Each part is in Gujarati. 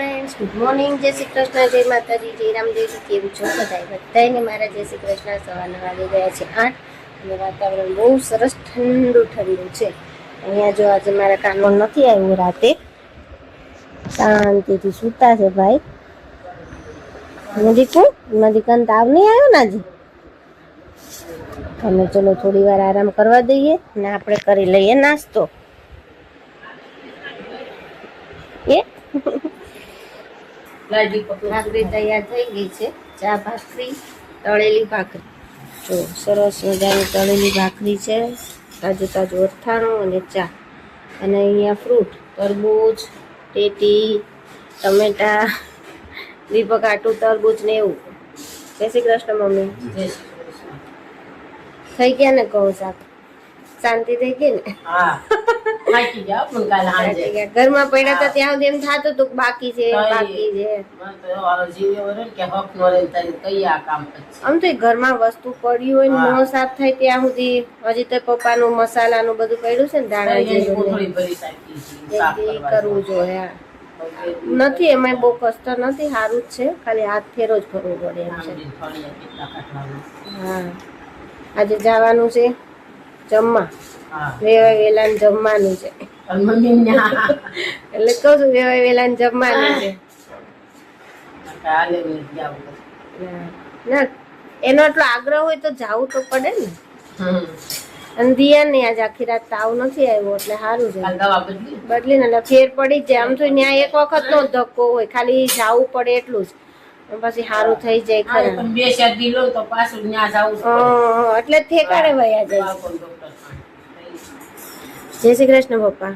Friends, good morning. જય શ્રી કૃષ્ણ, જય માતાજી, જય રામદેવ. કેવું છો બધાને મારા જય શ્રી કૃષ્ણ. સવારના વાગી ગયા છે 8 અને વાતાવરણ બહુ સરસ ઠંડુ ઠંડુ છે. અહીંયા જો આજે મારા કાનમાં નથી આવ્યું, રાતે શાંતિથી સૂતા છે ભાઈ. નદીકન તાવ નહીં આવ્યો ને આજે. અમે ચલો થોડી વાર આરામ કરવા દઈએ ને આપણે કરી લઈએ નાસ્તો. ભાખરી તૈયાર થઈ ગઈ છે. ચા ભાખરી, તળેલી ભાખરી. જો સરસ મજાની તળેલી ભાખરી છે, તાજું તાજું અથાણું અને ચા. અને અહીંયા ફ્રૂટ, તરબૂચ, ટેટી, ટમેટા, દીપક આટું તરબૂચ ને એવું. જય શ્રી કૃષ્ણ મમ્મી. થઈ ગયા ને કહું શાક? શાંતિ થઈ ગઈ ને? ઘરમાં પડ્યા હતા ત્યાં સુધી એમ થતું હતું બાકી છે બાકી છે. આમ તો ઘરમાં વસ્તુ પડી હોય ને ન સાફ થાય ત્યાં સુધી હજી તો પપ્પાનું મસાલાનું બધું પડ્યું છે ને, દાણા જીરું કરવું જોઈએ. નથી એમાં બહુ કષ્ટ નથી, સારું જ છે, ખાલી હાથ ફેરો જ કરવું પડે એમ છે. હા, આજે જવાનું છે જમવા, વેલા જમવાનું છે એટલે કહું છું વેલા જમવાનું છે. ના એનો એટલો આગ્રહ હોય તો જવું તો પડે ને. અને દિયા ને આજે આખી રાત તાવ નથી આવ્યો એટલે સારું છે, બદલી ને એટલે ફેર પડી જાય. આમ તો ત્યાં એક વખત નો ધક્કો હોય, ખાલી જવું પડે એટલું જ, પછી સારું થઈ જાય ખરા. એટલે ઠેકાણે વયા જાય. જય શ્રી કૃષ્ણ પપ્પા.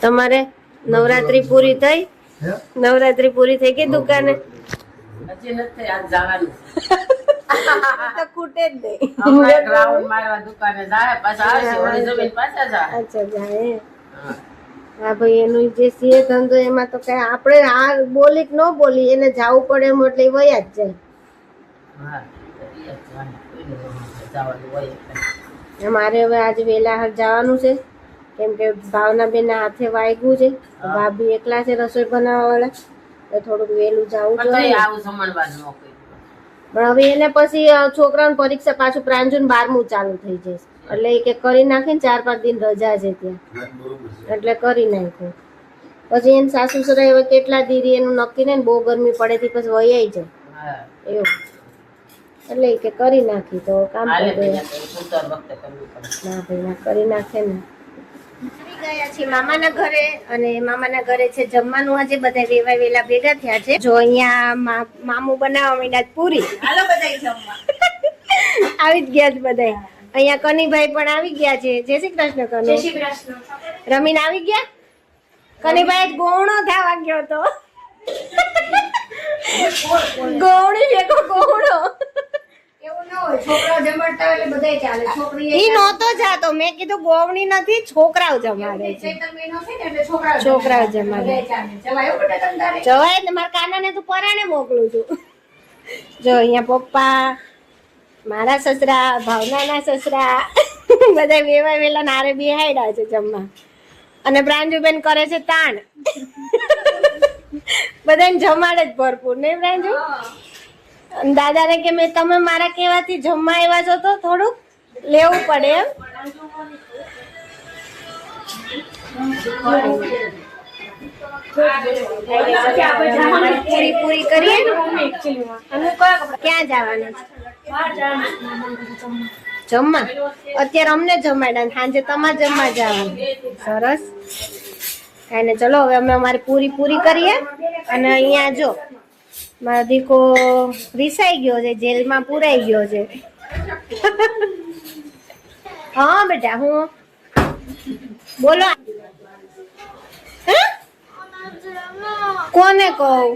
તમારે નવરાત્રી પૂરી થઈ? નવરાત્રી પૂરી થઈ ગઈ દુકાને? ખૂટે જ નહીં. હા ભાઈ, એનું જે સીએ ધંધો એમાં તો કઈ આપણે આ બોલી કે ન બોલી એને જવું પડે એમ એટલે વયા જ જાય. મારે હવે આજે વેલા જવાનું છે કેમ કે ભાવના બેન હાથે વાગ્યું છે. ભાભી એકલા છે રસોઈ બનાવવા વાળા, તો થોડુંક વહેલું જવું જોઈએ. પણ હવે એને પછી છોકરાઓની પરીક્ષા પાછું પ્રાંજુ 12મું ચાલુ થઈ જશે એટલે એ કે કરી નાખીને 4-5 દિન રજા છે ત્યાં, એટલે કરી નાખ્યું. પછી એને સાસુ સસરા હવે કેટલા દીરી એનું નક્કી ને, બહુ ગરમી પડે થી પછી વયાઈ જાય એવું, એટલે કે કરી નાખી તો કામ ના ભાઈ કરી નાખે ને. આવી ગયા છીએ મામાના ઘરે અને મામાના ઘરે છે જમવાનું. આજે બધા વેવા વેલા ભેગા થયા છે. જો અહીંયા મામુ બનાવવા માંડ્યા પૂરી. હાલો બધા જમવા. આવી જ ગયા છે બધા. અહીંયા કનીભાઈ પણ આવી ગયા છે. જય શ્રી કૃષ્ણ કનુ. જય શ્રી કૃષ્ણ. રમીન આવી ગયા. કનીભાઈ ગોણો થવા ગયો તો. ગોણી ભેગો ગોણો. ઈ નહોતો જાતો, મેં કીધું ગોવણી નથી, છોકરાઓ જમાડે છે. છોકરાઓ જમાડે જવાય ને. મારા કાનાને તું પરાણે મોકલું છું. જો અહીંયા પપ્પા, મારા સસરા, ભાવનાના સસરા બધા વેવા વેલા નારે બેહાડ્યા છે જમવા. અને પ્રાંજુબેન કરે છે તાણ. બધાને જમાડે જ ભરપૂર નહીં પ્રાંજુ? દાદા ને કે મેં તમે મારા કેવાથી જમવા આવ્યા છો તો થોડુંક લેવું પડે એમ. પૂરી કરીએ. ક્યાં જવાનું જમવા? અત્યારે અમને જમાડ્યા, સાંજે તમારે જમવા જવાનું. સરસ. કઈ ને, ચલો હવે અમે અમારી પૂરી કરીએ. અને અહીંયા જો મારો દીકો રીસાઈ ગયો છે, જેલમાં પુરાઈ ગયો છે. હા બેટા, હું બોલો. કોને કહું?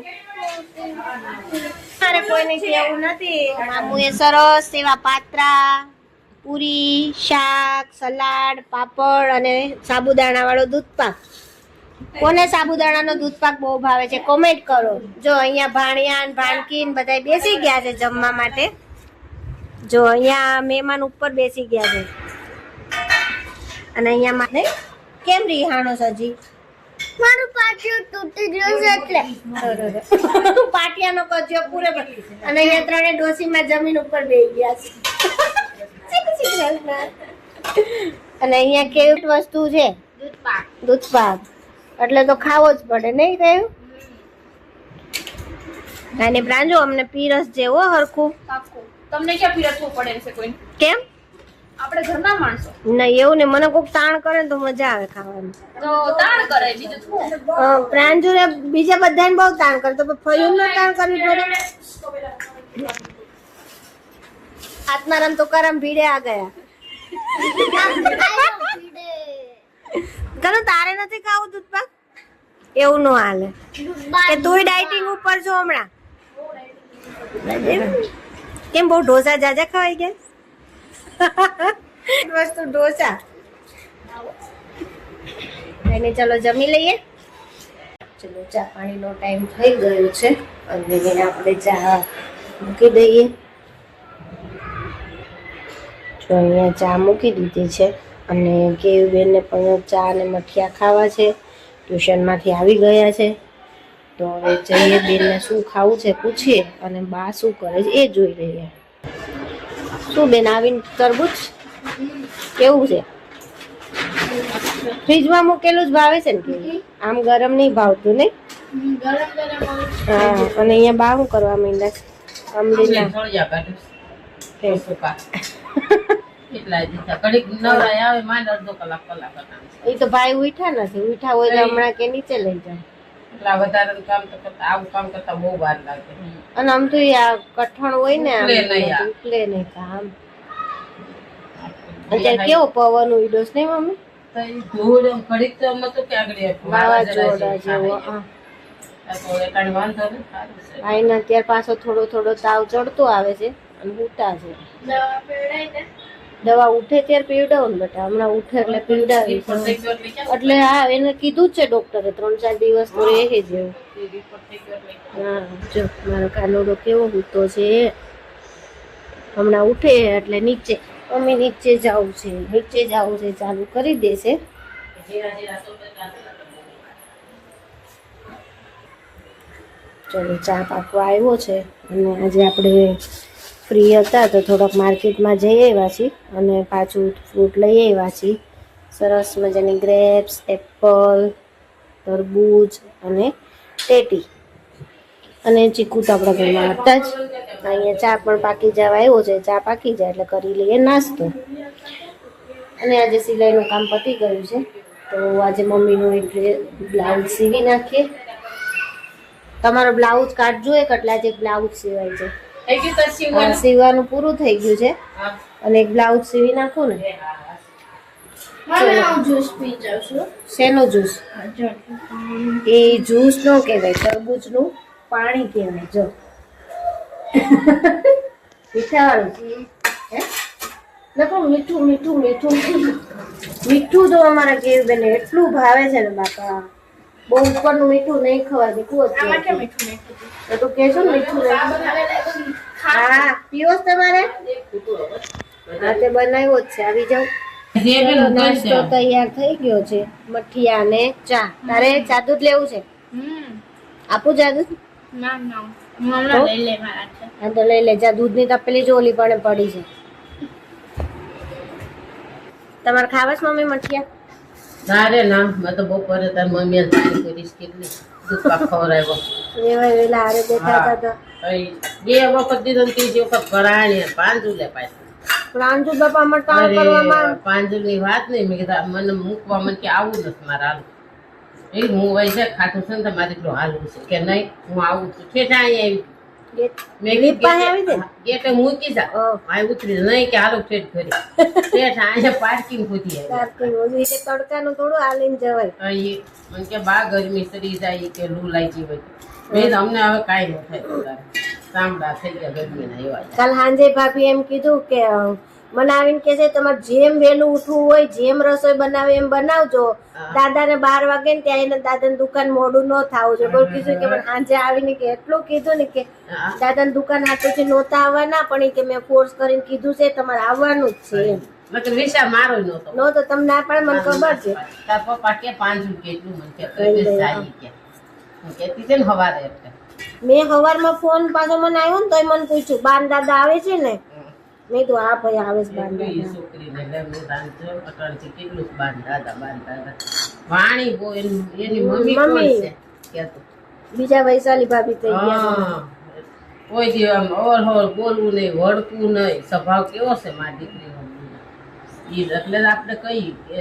મારે કોઈને કેવું નથી. મામુએ સરસ એવા પાત્રા, પૂરી, શાક, સલાડ, પાપડ અને સાબુદાણા વાળો દૂધપાક. કોને સાબુદાણાનો દૂધપાક બહુ ભાવે છે કોમેન્ટ કરો. જો અહીંયા ભાણિયાન ભાણકીન બધા બેસી ગયા છે જમવા માટે. જો અહીંયા મહેમાન ઉપર બેસી ગયા છે અને અહીંયા માને કેમ રીહાણો સજી મારું પાટિયું તૂટી ગયું છે એટલે પાટિયાનો કજ્યો પૂરે અને અહીંયા ત્રણે ડોસીમાં જમીન ઉપર બેસી ગયા છે અને અહીંયા કેવી વસ્તુ છે દૂધપાક એટલે તો ખાવો જ પડે નહીં કયું અને પ્રાંજો અમને પીરસ જેવો હરખું તમને ક્યાં પીરસવું પડે છે કોઈ કેમ આપણે ઘરના માણસો નહીં એવું ને મને કોઈક તાણ કરે ને તો મજા આવે ખાવાની તો તાણ કરે બીજું શું પ્રાંજુ ને બીજા બધાને બહુ તાણ કરે તો ફયું નો તાણ કરવી પડે આત્મારામ તો કરમ ભીડે આ ગયા કનો તારે નથી ખાવું દૂધપાક એવું નો હાલે કે તુંય ડાયટિંગ ઉપર છો હમણાં કેમ બહુ ઢોસા જાજા ખવાઈ ગયા વસ્તુ ઢોસા એને ચલો જમી લઈએ ચલો ચા પાણીનો ટાઈમ થઈ ગયો છે અને આપણે ચા મૂકી દઈએ જો અહીંયા ચા મૂકી દીધી છે અને કેયુબેનને પણ ચા અને મઠિયા ખાવા છે ટ્યુશનમાંથી આવી ગયા છે તો હવે જઈએ બેનને શું ખાવું છે પૂછીએ અને બા શું કરે છે એ જોઈ લઈએ શું બેન આવીને તરબૂચ કેવું છે ફ્રીજમાં મૂકેલું જ ભાવે છે ને કે આમ ગરમ નહીં ભાવતું ને હા અને અહીંયા બા શું કરવા માંડ્યા છે અમરીના એ તો ભાઈ ઉઠા નથી ઉઠા હોય તો હમણાં કે નીચે લઈ જાય અને આમ તો આ કઠણ હોય ને એટલે નહીં કામ અત્યારે કેવો પવન ઉડ્યો છે ને મમ્મી વાવાઝોડા જેવો ભાઈને અત્યારે પાછો થોડો થોડો તાવ ચડતો આવે છે અને ઉઠા છે દવા ઉઠે ત્યારે પીવડાવો ને બેટા હમણાં ઉઠે એટલે પીવડાવી એટલે હા એને કીધું જ છે ડોક્ટરે 3-4 દિવસ તો રહે જેવું હા જો મારો કાનોડો કેવો ઉઠતો છે હમણાં ઉઠે એટલે નીચે અમે નીચે જવું છે ચાલુ કરી દેશે ચલો ચા પાકવા આવ્યો છે અને આજે આપણે ફ્રી હતા તો થોડોક માર્કેટમાં જઈ આવ્યા છીએ અને પાછું ફ્રૂટ લઈ આવ્યા છીએ સરસ મજાની ગ્રેપ્સ એપલ તરબૂચ અને ટેટી અને ચીકુ તો આપણા ઘરમાં હતા જ અહીંયા ચા પણ પાકી જવા આવ્યો છે ચા પાકી જાય એટલે કરી લઈએ નાસ્તો અને આજે સિલાઈનું કામ પતી ગયું છે તો આજે મમ્મીનું એક બ્લાઉઝ સીવી નાખીએ તમારો બ્લાઉઝ કાઢજો એક એટલે આજે એક બ્લાઉઝ સિવાય છે સીવાનું પૂરું થઈ ગયું છે અને એક બ્લાઉઝ સીવી નાખું ને શેનો જ્યુસ એ જ્યુસ નો કહેવાય તરબૂચ નું પાણી કહેવાય જો મીઠું તો અમારા કેવી બેન એટલું ભાવે છે ને બાપા બહુ ઉપરનું મીઠું નહીં ખવાય દીકું તો કેજો ને મીઠું હા પીવો તમારે હા તે બનાવ્યો જ છે આવી જાવ નાસ્તો તૈયાર થઈ ગયો છે મઠિયા ને ચા તારે ચા દૂધ લેવું છે આપું ચા દૂધ હા તો લઈ લે ચા દૂધ ની તપેલી જો ઓલી પણ પડી છે તમારે ખાવા છે મમ્મી મઠિયા ના ના મેં તો બપોરે તાર મમ્મી પાણી કરીશ કેટલી દૂધ ખવડાવ્યો એવા વેલા હારે બેઠા હતા બે વખત દીધો ને ત્રીજી વખત ભરાણી પાંજુ લે પાછી પ્રાંજુ બાપા અમાર કામ કરવામાં પાંજુ ની વાત નહીં મેં કીધા મને મૂકવા મને કે આવું નથી મારે હાલ એ હું વહી છે ખાતું છે ને તો મારે એટલું હાલવું છે કે નહીં હું આવું છું ઠેઠા અહીંયા આવી ગેટે મૂકી જા ઉતરી નહીં કે હાલો ઠેઠ કરી ઠેઠ અહીંયા પાર્કિંગ પૂછી આવી તડકાનું થોડું હાલીને જવાય મને કે બા ગરમી સરી જાય કે લૂ લાગી હોય મેં અમને હવે કાંઈ ન થાય સાંભળા થઈ ગયા ગરમીના એવા કાલ સાંજે ભાભી એમ કીધું કે મને આવીને કે છે તમારે જેમ વહેલું ઉઠવું હોય જેમ રસોઈ બનાવે એમ બનાવજો દાદાને 12 વાગે ને ત્યાં એને દાદાની દુકાન મોડું ન થાવું જોઈએ બોલ કીધું કે મને સાંજે આવીને કે એટલું કીધું ને કે દાદાની દુકાન હાથેથી નહોતા આવવાના પણ કે મેં ફોર્સ કરીને કીધું છે તમારે આવવાનું જ છે એમ નકર વિશા મારો ય નહોતો. નો તો તમને ના પડે મને ખબર છે. તાર પપ્પા કે 5 રૂપિયા એટલું મને કે આવી ગયા. હું કહેતી હતી ને હવારે એટલે. મેં સવારમાં ફોન પાછો મને આવ્યો ને તોય મને પૂછ્યું બાન દાદા આવે છે ને મેં તો હા ભાઈ આવે છે બાન ઈ દાદા. છોકરીને લગ્ન તાંજો અટણથી કેટલું બાન દાદા. વાણી બહુ એની મમ્મી કોણ છે કહેતો. બીજા વૈશાલી ભાભી થઈ ગયા છે. હા. કોઈ દી આમ ઓર બોલવું નહીં, વળતું નહીં. સ્વભાવ કેવો છે મારી દીકરીનો ઈ એટલે જ આપણે કહીએ કે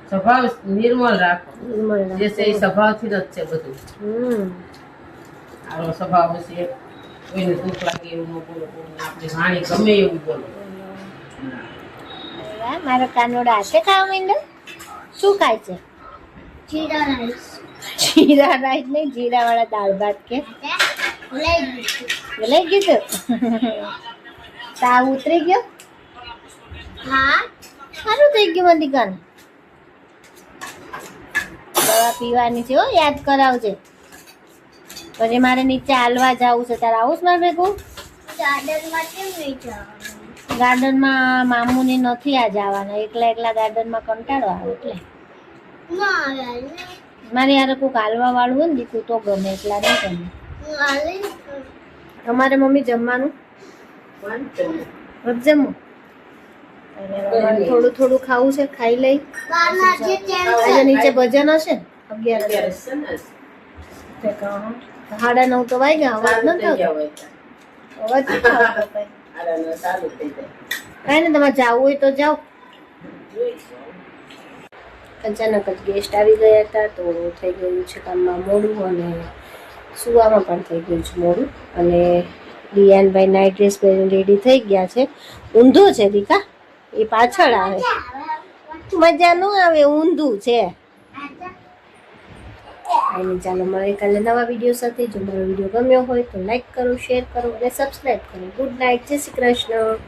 સ્વભાવ નિર્મળ રાખો. નિર્મળ જે છે એ સ્વભાવથી જ છે બધું. આનો સ્વભાવ છે કોઈને દુઃખ લાગે એવું ન બોલો, કોઈને આપણી વાણી ગમે એવું બોલો. વાહ, મારો કાનોડો હાથે ખાવા માંડ્યો. શું ખાય છે? જીરા રાઈસ જીરા રાઈસ નહીં, જીરા વાળા દાળ ભાત કે લઈ ગયું. તાવ ઉતરી ગયો? હા સારું થઈ ગયું મારી દીકરાને. દવા પીવાની છે હો, યાદ કરાવજે. પછી મારે નીચે હાલવા જવું છે, તારે આવું છે મારે ભેગું? ગાર્ડનમાં કેમ નહીં જવાનું? ગાર્ડનમાં મામુને નથી આ જવાના, એકલા એકલા ગાર્ડનમાં કંટાળો આવે એટલે. ના યાર મારે યાર કોઈક હાલવા વાળું હોય ને દીકું તો ગમે, એકલા નહીં ગમે. તમારે મમ્મી જમવાનું જમવું થોડું થોડું ખાવું છે, ખાઈ લઈ. બહારના જે આજે નીચે ભજન હશે ને 11 સાડા 9 તો વાગ્યા, અવાજ ન થતો. અવાજ નથી આવતો કઈ. કાંઈ ને તમારે જવું હોય તો જાઓ. અચાનક જ ગેસ્ટ આવી ગયા હતા તો થઈ ગયું છે કામમાં મોડું અને સુવામાં પણ થઈ ગયું છે મોડું. અને ડિયાનભાઈ નાઇટ ડ્રેસ પહેરીને રેડી થઈ ગયા છે. ઊંધું છે દીકા, એ પાછળ આવે. મજા ન આવે, ઊંધું છે. અને ચાલો મળીએ કાલે નવા વિડીયો સાથે. જો મારો વિડીયો ગમ્યો હોય તો લાઈક કરો, શેર કરો અને સબસ્ક્રાઈબ કરો. ગુડ નાઇટ, જય શ્રી કૃષ્ણ.